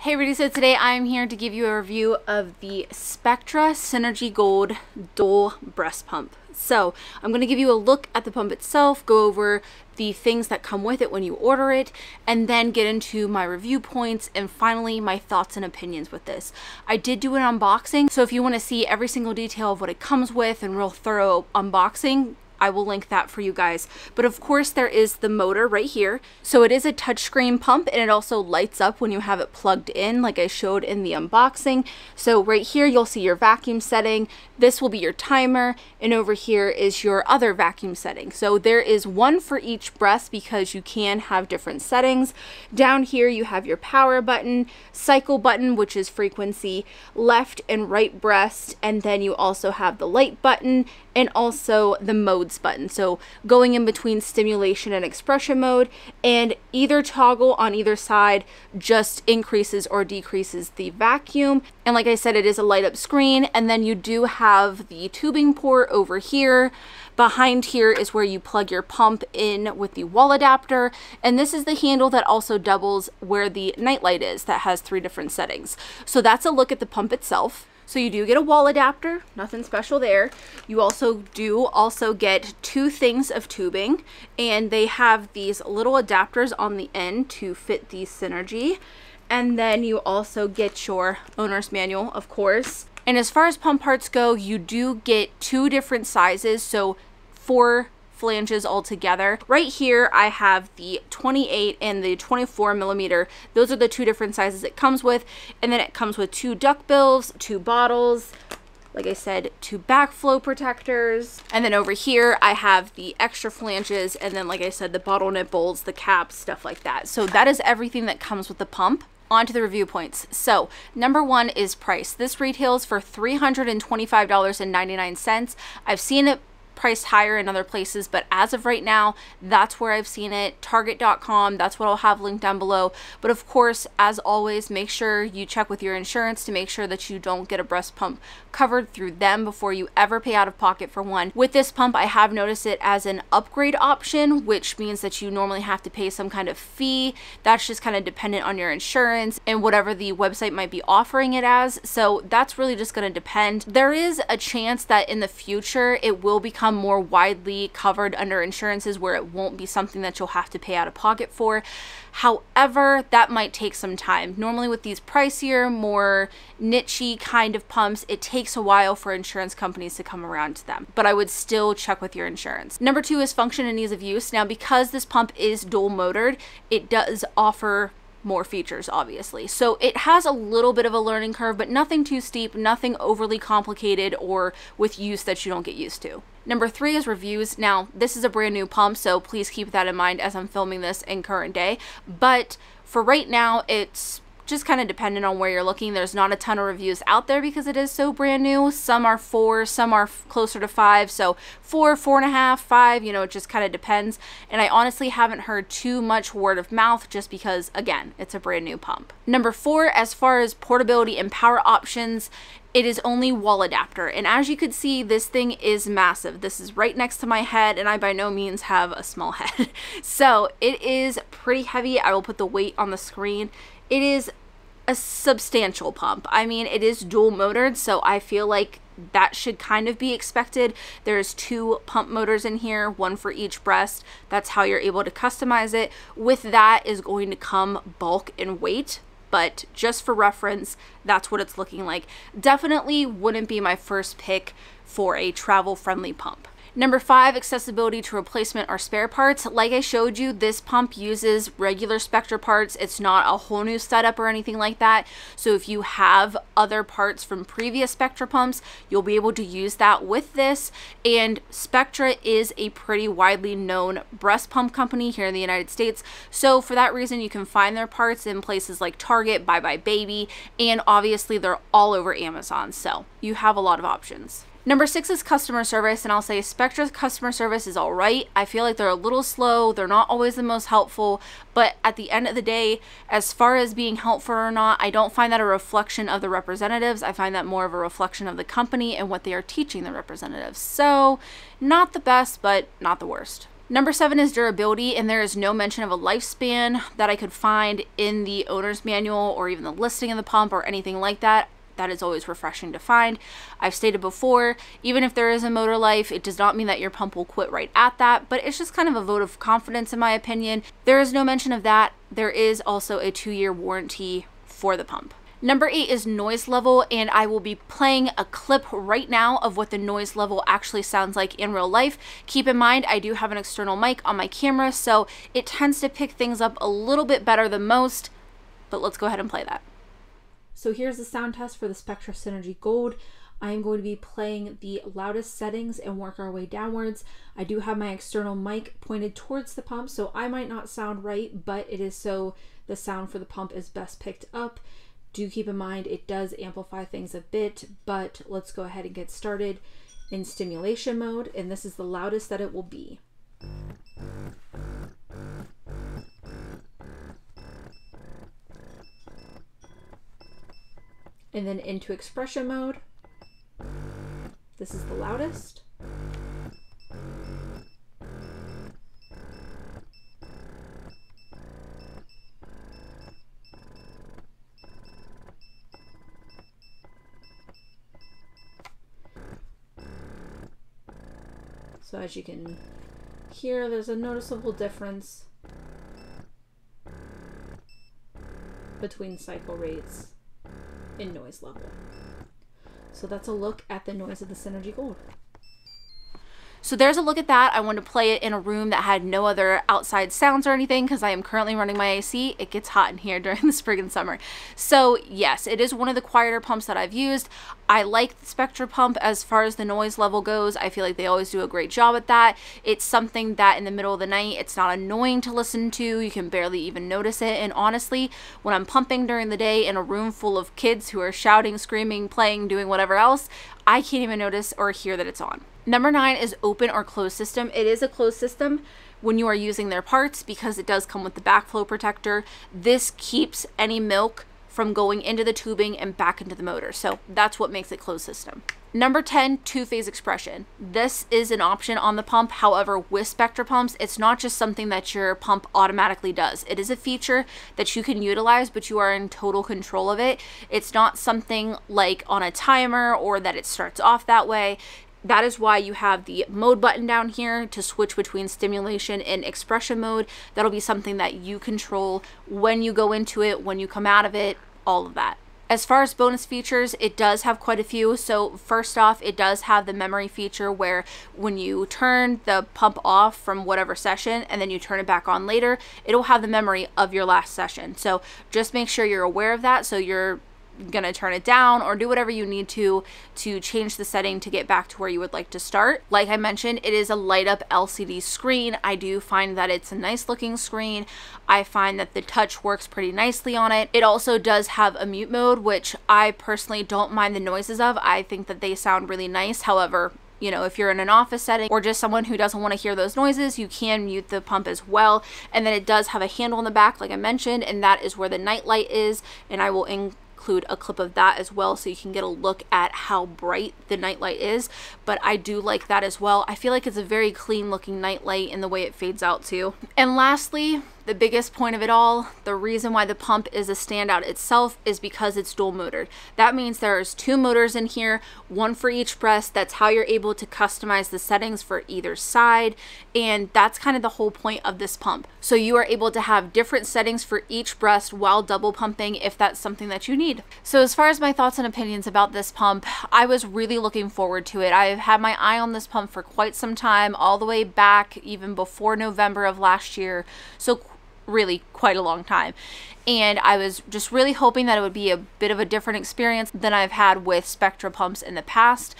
Hey everybody, so today I'm here to give you a review of the Spectra Synergy Gold Dual Breast Pump. So I'm going to give you a look at the pump itself, go over the things that come with it when you order it, and then get into my review points and finally my thoughts and opinions with this. I did do an unboxing, so if you want to see every single detail of what it comes with and real thorough unboxing, I will link that for you guys. But of course there is the motor right here. So it is a touchscreen pump and it also lights up when you have it plugged in like I showed in the unboxing. So right here you'll see your vacuum setting. This will be your timer, and over here is your other vacuum setting. So there is one for each breast because you can have different settings. Down here you have your power button, cycle button, which is frequency, left and right breast, and then you also have the light button and also the modes button. So going in between stimulation and expression mode, and either toggle on either side just increases or decreases the vacuum. And like I said, it is a light up screen, and then you do have the tubing port over here. Behind here is where you plug your pump in with the wall adapter, and this is the handle that also doubles where the nightlight is that has 3 different settings. So that's a look at the pump itself. So you do get a wall adapter, nothing special there. You also get 2 things of tubing, and they have these little adapters on the end to fit the Synergy. And then you also get your owner's manual, of course. And as far as pump parts go, you do get 2 different sizes, so 4 flanges altogether. Right here I have the 28 and the 24 millimeter. Those are the 2 different sizes it comes with, and then it comes with 2 duck bills, 2 bottles, like I said, 2 backflow protectors, and then over here I have the extra flanges, and then like I said, the bottle nipples, the caps, stuff like that. So that is everything that comes with the pump. On to the review points. So number 1 is price. This retails for $325.99. I've seen it priced higher in other places, but as of right now, that's where I've seen it. Target.com, that's what I'll have linked down below. But of course, as always, make sure you check with your insurance to make sure that you don't get a breast pump covered through them before you ever pay out of pocket for one. With this pump, I have noticed it as an upgrade option, which means that you normally have to pay some kind of fee. That's just kind of dependent on your insurance and whatever the website might be offering it as. So that's really just going to depend. There is a chance that in the future it will become more widely covered under insurances where it won't be something that you'll have to pay out of pocket for. However, that might take some time. Normally with these pricier, more niche-y kind of pumps, it takes a while for insurance companies to come around to them, but I would still check with your insurance. Number 2 is function and ease of use. Now, because this pump is dual motored, it does offer more features, obviously. So it has a little bit of a learning curve, but nothing too steep, nothing overly complicated or with use that you don't get used to. Number 3 is reviews. Now, this is a brand new pump, so please keep that in mind as I'm filming this in current day. But for right now, it's just kind of dependent on where you're looking. There's not a ton of reviews out there because it is so brand new. Some are 4, some are closer to 5. So 4, 4.5, 5, you know, it just kind of depends. And I honestly haven't heard too much word of mouth just because, again, it's a brand new pump. Number 4, as far as portability and power options, it is only wall adapter. And as you could see, this thing is massive. This is right next to my head, and I by no means have a small head. So it is pretty heavy. I will put the weight on the screen. It is a substantial pump. I mean, it is dual motored, so I feel like that should kind of be expected. There's 2 pump motors in here, 1 for each breast. That's how you're able to customize it. With that is going to come bulk and weight, but just for reference, that's what it's looking like. Definitely wouldn't be my first pick for a travel-friendly pump. Number 5, accessibility to replacement or spare parts. Like I showed you, this pump uses regular Spectra parts. It's not a whole new setup or anything like that. So if you have other parts from previous Spectra pumps, you'll be able to use that with this. And Spectra is a pretty widely known breast pump company here in the United States. So for that reason, you can find their parts in places like Target, Bye Bye Baby, and obviously they're all over Amazon. So you have a lot of options. Number 6 is customer service, and I'll say Spectra's customer service is all right. I feel like they're a little slow. They're not always the most helpful, but at the end of the day, as far as being helpful or not, I don't find that a reflection of the representatives. I find that more of a reflection of the company and what they are teaching the representatives. So not the best, but not the worst. Number 7 is durability, and there is no mention of a lifespan that I could find in the owner's manual or even the listing of the pump or anything like that. That is always refreshing to find. I've stated before, even if there is a motor life, it does not mean that your pump will quit right at that, but it's just kind of a vote of confidence in my opinion. There is no mention of that. There is also a 2-year warranty for the pump. Number 8 is noise level, and I will be playing a clip right now of what the noise level actually sounds like in real life. Keep in mind, I do have an external mic on my camera, so it tends to pick things up a little bit better than most, but let's go ahead and play that. So here's the sound test for the Spectra Synergy Gold. I am going to be playing the loudest settings and work our way downwards. I do have my external mic pointed towards the pump, so I might not sound right, but it is so the sound for the pump is best picked up. Do keep in mind it does amplify things a bit, but let's go ahead and get started in stimulation mode, and this is the loudest that it will be. And then into expression mode, this is the loudest. So as you can hear, there's a noticeable difference between cycle rates in noise level. So that's a look at the noise of the Synergy Gold. So there's a look at that. I wanted to play it in a room that had no other outside sounds or anything because I am currently running my AC. It gets hot in here during the spring and summer. So yes, it is one of the quieter pumps that I've used. I like the Spectra pump as far as the noise level goes. I feel like they always do a great job at that. It's something that in the middle of the night, it's not annoying to listen to. You can barely even notice it. And honestly, when I'm pumping during the day in a room full of kids who are shouting, screaming, playing, doing whatever else, I can't even notice or hear that it's on. Number 9 is open or closed system. It is a closed system when you are using their parts because it does come with the backflow protector. This keeps any milk from going into the tubing and back into the motor. So that's what makes it closed system. Number 10, two-phase expression. This is an option on the pump. However, with Spectra pumps, it's not just something that your pump automatically does. It is a feature that you can utilize, but you are in total control of it. It's not something like on a timer or that it starts off that way. That is why you have the mode button down here to switch between stimulation and expression mode. That'll be something that you control when you go into it, when you come out of it, all of that. As far as bonus features, it does have quite a few. So first off, it does have the memory feature where when you turn the pump off from whatever session and then you turn it back on later, it'll have the memory of your last session. So just make sure you're aware of that. So you're gonna turn it down or do whatever you need to change the setting to get back to where you would like to start. Like I mentioned, it is a light up LCD screen. I do find that it's a nice looking screen. I find that the touch works pretty nicely on it. It also does have a mute mode, which I personally don't mind the noises of. I think that they sound really nice. However, you know, if you're in an office setting or just someone who doesn't want to hear those noises, you can mute the pump as well. And then it does have a handle in the back, like I mentioned, and that is where the night light is. And I will include a clip of that as well so you can get a look at how bright the nightlight is, but I do like that as well. I feel like it's a very clean looking nightlight in the way it fades out too. And lastly, the biggest point of it all, the reason why the pump is a standout itself is because it's dual motored. That means there's 2 motors in here, one for each breast. That's how you're able to customize the settings for either side. And that's kind of the whole point of this pump. So you are able to have different settings for each breast while double pumping if that's something that you need. So as far as my thoughts and opinions about this pump, I was really looking forward to it. I've had my eye on this pump for quite some time, all the way back even before November of last year. So really quite a long time, and I was just really hoping that it would be a bit of a different experience than I've had with Spectra pumps in the past.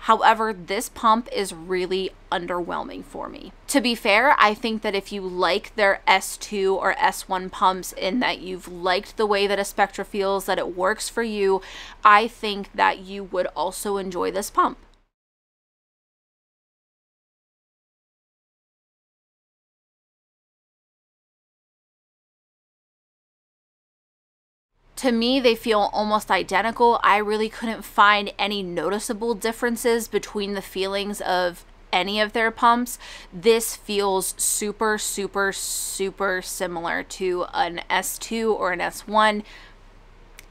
However, this pump is really underwhelming for me. To be fair, I think that if you like their S2 or S1 pumps and that you've liked the way that a Spectra feels, that it works for you, I think that you would also enjoy this pump. To me, they feel almost identical. I really couldn't find any noticeable differences between the feelings of any of their pumps, this feels super, super, super similar to an S2 or an S1.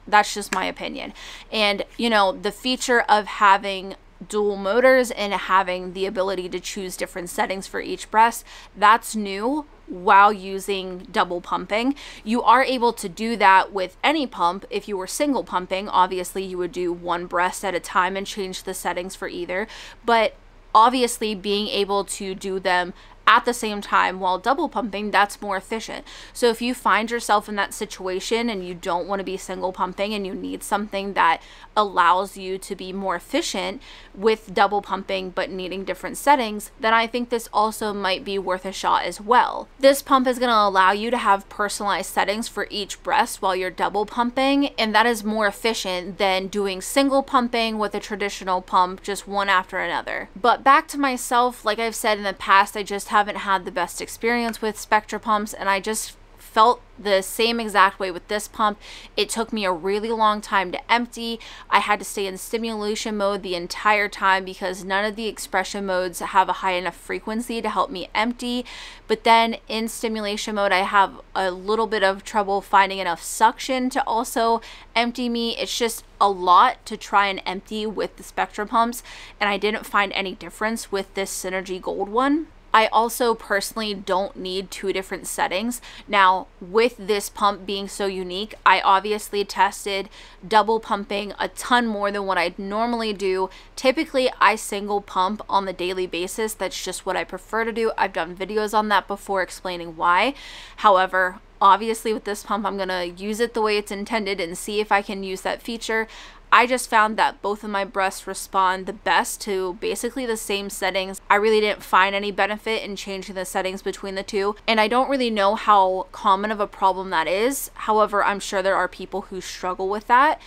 That's just my opinion. And you know, the feature of having dual motors and having the ability to choose different settings for each breast, that's new while using double pumping. You are able to do that with any pump. If you were single pumping, obviously you would do one breast at a time and change the settings for either, but obviously being able to do them at the same time while double pumping, that's more efficient. So if you find yourself in that situation and you don't want to be single pumping and you need something that allows you to be more efficient with double pumping but needing different settings, then I think this also might be worth a shot as well. This pump is going to allow you to have personalized settings for each breast while you're double pumping, and that is more efficient than doing single pumping with a traditional pump, just one after another. But back to myself, like I've said in the past, I just haven't had the best experience with Spectra pumps, and I just felt the same exact way with this pump. It took me a really long time to empty. I had to stay in stimulation mode the entire time because none of the expression modes have a high enough frequency to help me empty. But then in stimulation mode, I have a little bit of trouble finding enough suction to also empty me. It's just a lot to try and empty with the Spectra pumps, and I didn't find any difference with this Synergy Gold one. I also personally don't need two different settings. Now, with this pump being so unique, I obviously tested double pumping a ton more than what I'd normally do. Typically, I single pump on the daily basis. That's just what I prefer to do. I've done videos on that before explaining why. However, obviously with this pump, I'm gonna use it the way it's intended and see if I can use that feature. I just found that both of my breasts respond the best to basically the same settings. I really didn't find any benefit in changing the settings between the two, and I don't really know how common of a problem that is. However, I'm sure there are people who struggle with that.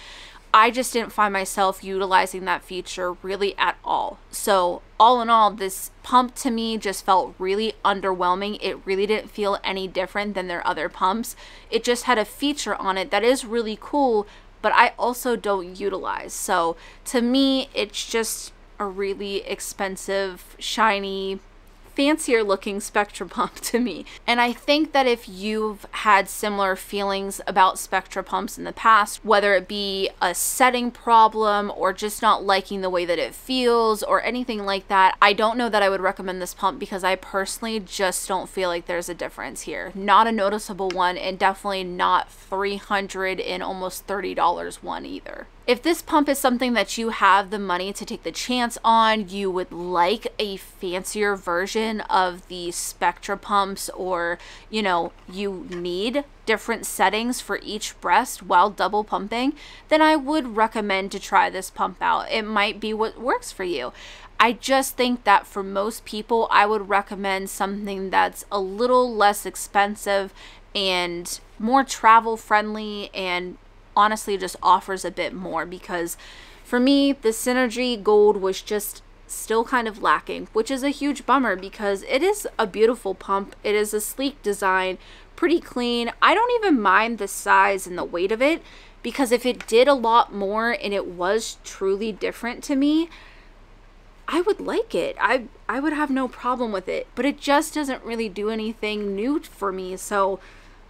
I just didn't find myself utilizing that feature really at all. So all in all, this pump to me just felt really underwhelming. It really didn't feel any different than their other pumps. It just had a feature on it that is really cool, but I also don't utilize. So to me, it's just a really expensive, shiny, fancier looking Spectra pump to me. And I think that if you've had similar feelings about Spectra pumps in the past, whether it be a setting problem or just not liking the way that it feels or anything like that, I don't know that I would recommend this pump because I personally just don't feel like there's a difference here. Not a noticeable one, and definitely not $300 and almost $30 one either. If this pump is something that you have the money to take the chance on, you would like a fancier version of the Spectra pumps, or you know, you need different settings for each breast while double pumping, then I would recommend to try this pump out. It might be what works for you. I just think that for most people, I would recommend something that's a little less expensive and more travel friendly, and honestly just offers a bit more, because for me the Synergy Gold was just still kind of lacking, which is a huge bummer because it is a beautiful pump. It is a sleek design, pretty clean. I don't even mind the size and the weight of it, because if it did a lot more and it was truly different to me, I would like it. I would have no problem with it, but it just doesn't really do anything new for me. So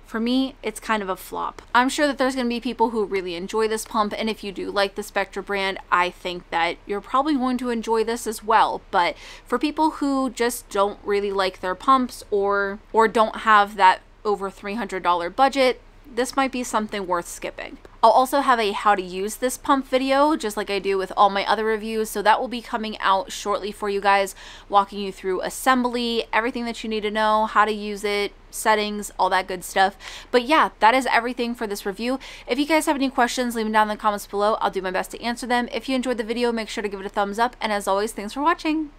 for me, it's kind of a flop. I'm sure that there's going to be people who really enjoy this pump, and if you do like the Spectra brand, I think that you're probably going to enjoy this as well. But for people who just don't really like their pumps or don't have that over $300 budget, this might be something worth skipping. I'll also have a how to use this pump video, just like I do with all my other reviews, so that will be coming out shortly for you guys, walking you through assembly, everything that you need to know, how to use it, settings, all that good stuff. But yeah, that is everything for this review. If you guys have any questions, leave them down in the comments below. I'll do my best to answer them. If you enjoyed the video, make sure to give it a thumbs up, and as always, thanks for watching.